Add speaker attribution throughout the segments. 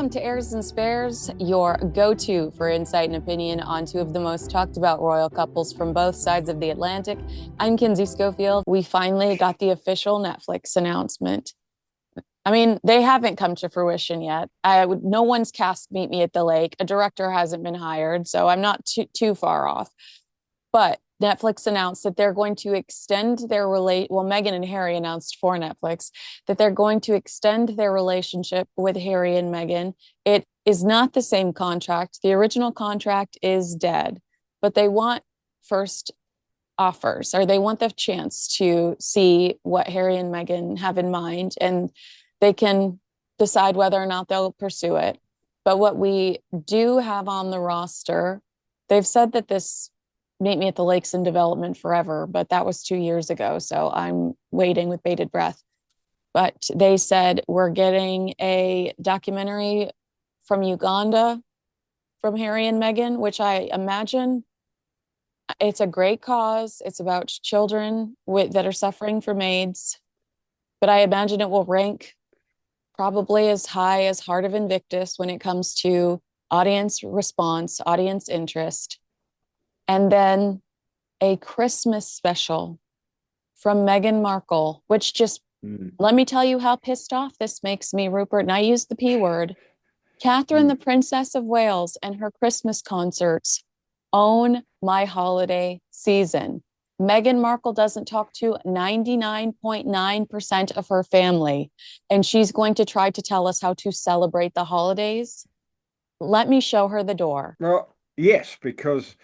Speaker 1: Welcome to Heirs and Spares, your go-to for insight and opinion on two of the most talked about royal couples from both sides of the Atlantic. I'm Kinsey Schofield. We finally got the official Netflix announcement. I mean, they haven't come to fruition yet. No one's cast Meet Me at the Lake. A director hasn't been hired, so I'm not too far off. But Netflix announced that they're going to extend their Meghan and Harry announced for Netflix that they're going to extend their relationship with Harry and Meghan. It is not the same contract. The original contract is dead, but they want first offers, or they want the chance to see what Harry and Meghan have in mind, and they can decide whether or not they'll pursue it. But what we do have on the roster, they've said that this Meet Me at the Lake's in development forever, but that was 2 years ago. So I'm waiting with bated breath. But they said we're getting a documentary from Uganda from Harry and Meghan, which I imagine it's a great cause. It's about children that are suffering from AIDS, but I imagine it will rank probably as high as Heart of Invictus when it comes to audience response, audience interest. And then a Christmas special from Meghan Markle, which just, let me tell you how pissed off this makes me, Rupert. And I use the P word. Catherine, the Princess of Wales, and her Christmas concerts own my holiday season. Meghan Markle doesn't talk to 99.9% of her family, and she's going to try to tell us how to celebrate the holidays. Let me show her the door.
Speaker 2: Well, yes, because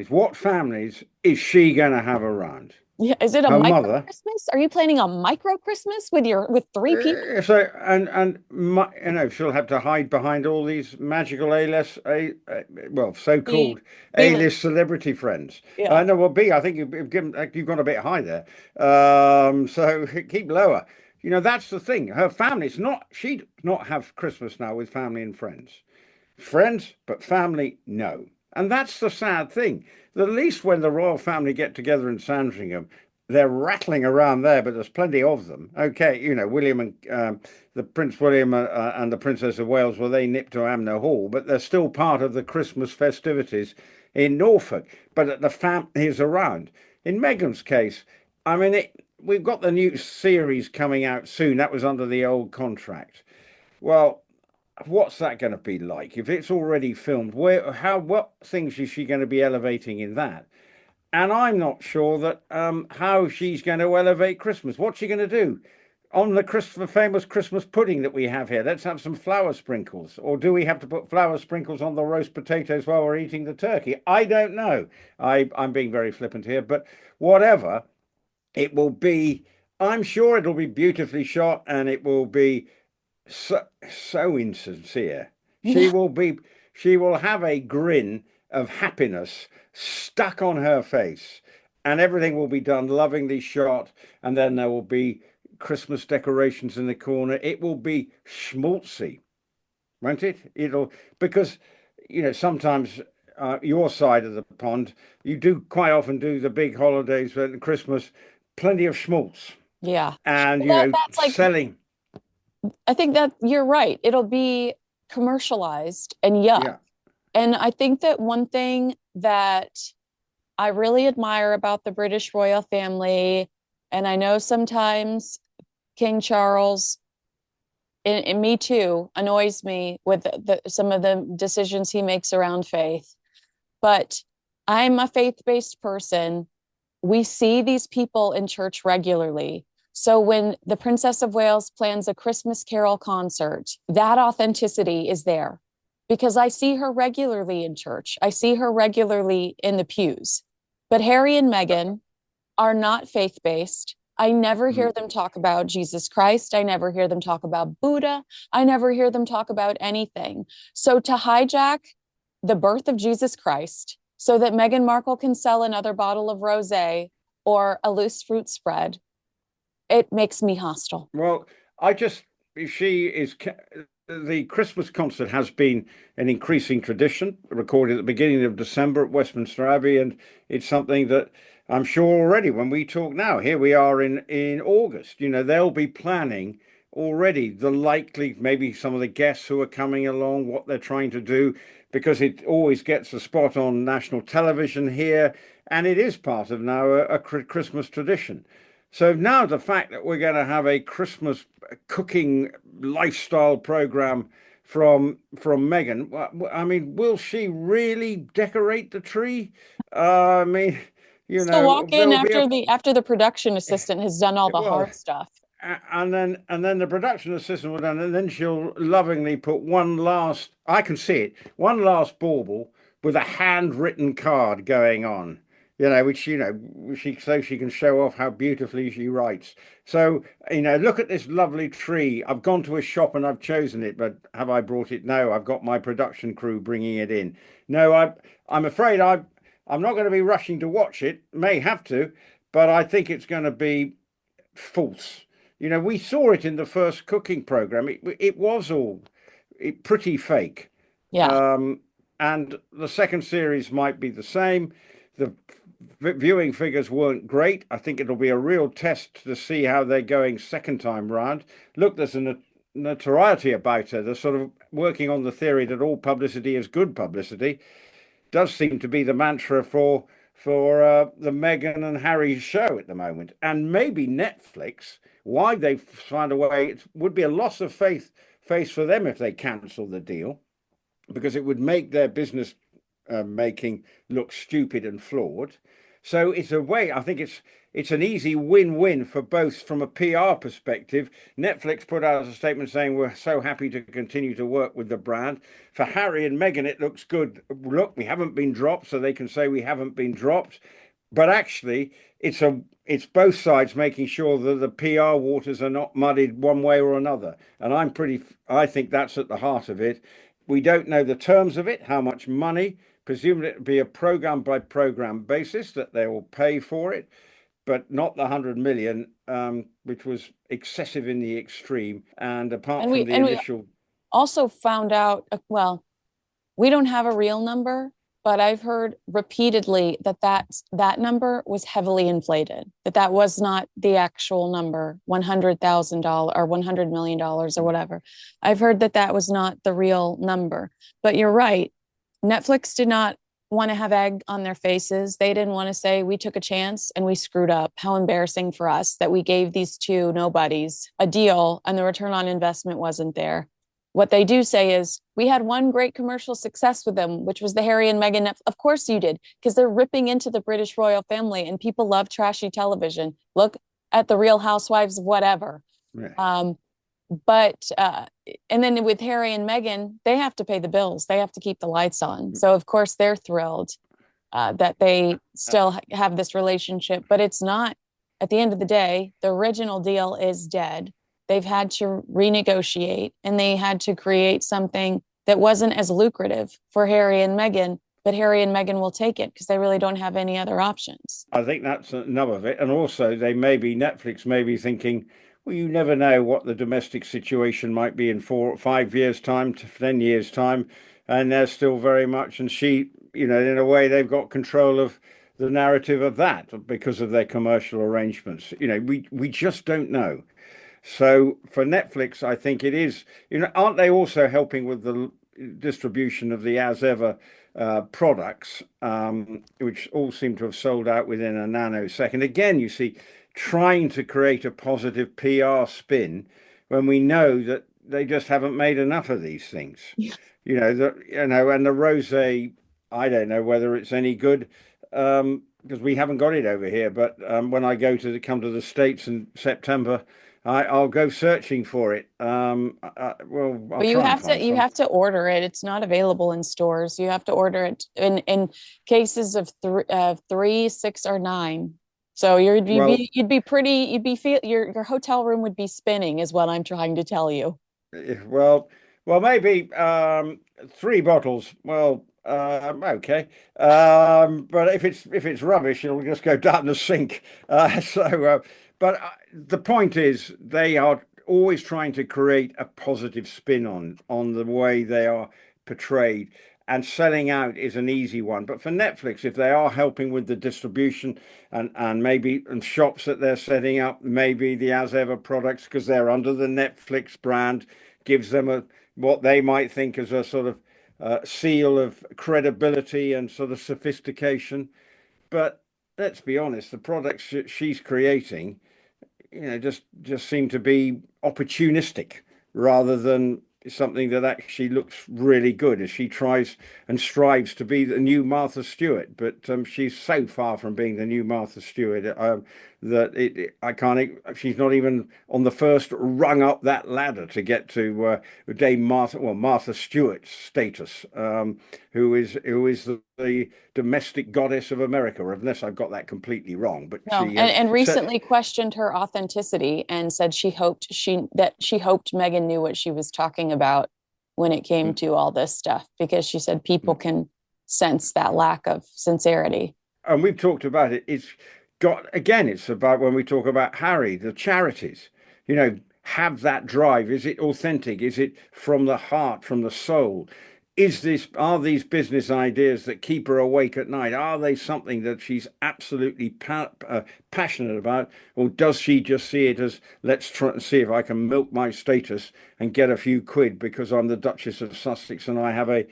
Speaker 2: what families is she going to have around?
Speaker 1: Yeah, is it a
Speaker 2: Her
Speaker 1: micro
Speaker 2: mother.
Speaker 1: Christmas? Are you planning a micro Christmas with three people?
Speaker 2: She'll have to hide behind all these magical
Speaker 1: B,
Speaker 2: so-called
Speaker 1: B list.
Speaker 2: A-list celebrity friends.
Speaker 1: Yeah.
Speaker 2: No, well, B, I think you've gone a bit high there. So keep lower. That's the thing. Her family, she'd not have Christmas now with family and friends. Friends, but family, no. And that's the sad thing. At least when the royal family get together in Sandringham, they're rattling around there, but there's plenty of them. Okay, William and the Prince William and the Princess of Wales, well, they nipped to Amner Hall, but they're still part of the Christmas festivities in Norfolk. But the family is around. In Meghan's case, I mean, we've got the new series coming out soon. That was under the old contract. Well, what's that going to be like if it's already filmed? What things is she going to be elevating in that? And I'm not sure that how she's going to elevate Christmas. What's she going to do on the famous Christmas pudding that we have here? Let's have some flour sprinkles, or do we have to put flour sprinkles on the roast potatoes while we're eating the turkey? I don't know. I'm being very flippant here, but whatever it will be, I'm sure it'll be beautifully shot, and it will be so insincere.
Speaker 1: Yeah.
Speaker 2: She will have a grin of happiness stuck on her face, and everything will be done lovingly shot, and then there will be Christmas decorations in the corner. It will be schmaltzy, won't it? It'll because sometimes your side of the pond, you do quite often do the big holidays and Christmas, plenty of schmaltz,
Speaker 1: Yeah.
Speaker 2: and
Speaker 1: That's like,
Speaker 2: selling.
Speaker 1: I think that you're right. It'll be commercialized and yuck.
Speaker 2: Yeah.
Speaker 1: And I think that one thing that I really admire about the British royal family, and I know sometimes King Charles, and me too, annoys me with some of the decisions he makes around faith. But I'm a faith-based person. We see these people in church regularly. So when the Princess of Wales plans a Christmas Carol concert, that authenticity is there because I see her regularly in church. I see her regularly in the pews. But Harry and Meghan are not faith-based. I never hear them talk about Jesus Christ. I never hear them talk about Buddha. I never hear them talk about anything. So to hijack the birth of Jesus Christ so that Meghan Markle can sell another bottle of rosé or a loose fruit spread, it makes me hostile.
Speaker 2: Well, she is, the Christmas concert has been an increasing tradition, recorded at the beginning of December at Westminster Abbey, and it's something that I'm sure already when we talk now, here we are in August, they'll be planning already the likely, maybe some of the guests who are coming along, what they're trying to do, because it always gets a spot on national television here, and it is part of now a Christmas tradition. So now the fact that we're going to have a Christmas cooking lifestyle program from Meghan, I mean, will she really decorate the tree? I mean,
Speaker 1: Still walk in
Speaker 2: there'll be a
Speaker 1: after the production assistant has done all the
Speaker 2: well,
Speaker 1: hard stuff.
Speaker 2: and then the production assistant will done, and then she'll lovingly put one last. I can see it. One last bauble with a handwritten card going on. Which she can show off how beautifully she writes. So look at this lovely tree. I've gone to a shop and I've chosen it, but have I brought it? No, I've got my production crew bringing it in. No, I'm afraid I'm not going to be rushing to watch it. May have to, but I think it's going to be false. We saw it in the first cooking program. It was all pretty fake.
Speaker 1: Yeah.
Speaker 2: And the second series might be the same. The viewing figures weren't great. I think it'll be a real test to see how they're going second time round. Look, there's a notoriety about her. They're sort of working on the theory that all publicity is good publicity. Does seem to be the mantra for the Meghan and Harry show at the moment. And maybe Netflix, why they've found a way, it would be a loss of face for them if they cancel the deal, because it would make their business making look stupid and flawed. So it's a way, I think it's an easy win-win for both from a PR perspective. Netflix put out a statement saying we're so happy to continue to work with the brand. For Harry and Meghan, it looks good. Look, we haven't been dropped, so they can say we haven't been dropped. But actually, it's both sides making sure that the PR waters are not muddied one way or another. And I think that's at the heart of it. We don't know the terms of it, how much money. Presumably it'll be a program by program basis that they will pay for it, but not the 100 million, which was excessive in the extreme. And apart from the initial,
Speaker 1: also found out, well, we don't have a real number, but I've heard repeatedly that number was heavily inflated, that was not the actual number, $100,000 or $100 million or whatever. I've heard that was not the real number. But you're right. Netflix did not want to have egg on their faces. They didn't want to say we took a chance and we screwed up. How embarrassing for us that we gave these two nobodies a deal and the return on investment wasn't there. What they do say is we had one great commercial success with them, which was the Harry and Meghan. Of course you did, because they're ripping into the British royal family and people love trashy television. Look at the Real Housewives of whatever.
Speaker 2: yeah.
Speaker 1: And then with Harry and Meghan, they have to pay the bills. They have to keep the lights on. So of course they're thrilled that they still have this relationship, but it's not, at the end of the day, the original deal is dead. They've had to renegotiate and they had to create something that wasn't as lucrative for Harry and Meghan, but Harry and Meghan will take it because they really don't have any other options.
Speaker 2: I think that's enough of it. And also Netflix may be thinking, well, you never know what the domestic situation might be in 4 or 5 years' time, to 10 years' time. And they're still very much, and she, in a way, they've got control of the narrative of that because of their commercial arrangements. We just don't know. So for Netflix, I think it is, aren't they also helping with the distribution of the As Ever products, which all seem to have sold out within a nanosecond? Again, you see, trying to create a positive PR spin when we know that they just haven't made enough of these things.
Speaker 1: Yeah.
Speaker 2: And the rosé, I don't know whether it's any good because we haven't got it over here. But when I come to the States in September, I'll go searching for it. I'll
Speaker 1: but you have to order it. It's not available in stores. You have to order it in cases of 3, 6, or 9. So your hotel room would be spinning, is what I'm trying to tell you.
Speaker 2: Well, maybe 3 bottles. Well, okay, but if it's rubbish, it'll just go down the sink. But the point is, they are always trying to create a positive spin on the way they are portrayed. and selling out is an easy one. But for Netflix, if they are helping with the distribution and maybe and shops that they're setting up, maybe the As Ever products, because they're under the Netflix brand, gives them a what they might think is a sort of seal of credibility and sort of sophistication. But let's be honest, the products that she's creating, just seem to be opportunistic rather than something that actually looks really good as she tries and strives to be the new Martha Stewart. But she's so far from being the new Martha Stewart that I can't. She's not even on the first rung up that ladder to get to Dame Martha, well, Martha Stewart's status, who is the domestic goddess of America, unless I've got that completely wrong. But
Speaker 1: No,
Speaker 2: she has
Speaker 1: and
Speaker 2: set.
Speaker 1: recently questioned her authenticity and said she hoped Meghan knew what she was talking about when it came to all this stuff, because she said people can sense that lack of sincerity.
Speaker 2: And we've talked about it. It's got, again, it's about when we talk about Harry, the charities, have that drive. Is it authentic? Is it from the heart, from the soul? Are these business ideas that keep her awake at night? Are they something that she's absolutely passionate about? Or does she just see it as, let's try and see if I can milk my status and get a few quid because I'm the Duchess of Sussex and I have a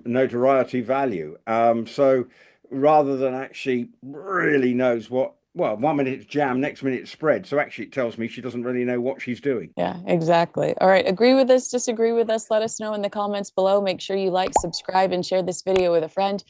Speaker 2: notoriety value? So rather than actually really knows what, well, 1 minute it's jam, next minute it's spread. So actually it tells me she doesn't really know what she's doing.
Speaker 1: Yeah, exactly. All right. Agree with us, disagree with us. Let us know in the comments below. Make sure you like, subscribe, and share this video with a friend.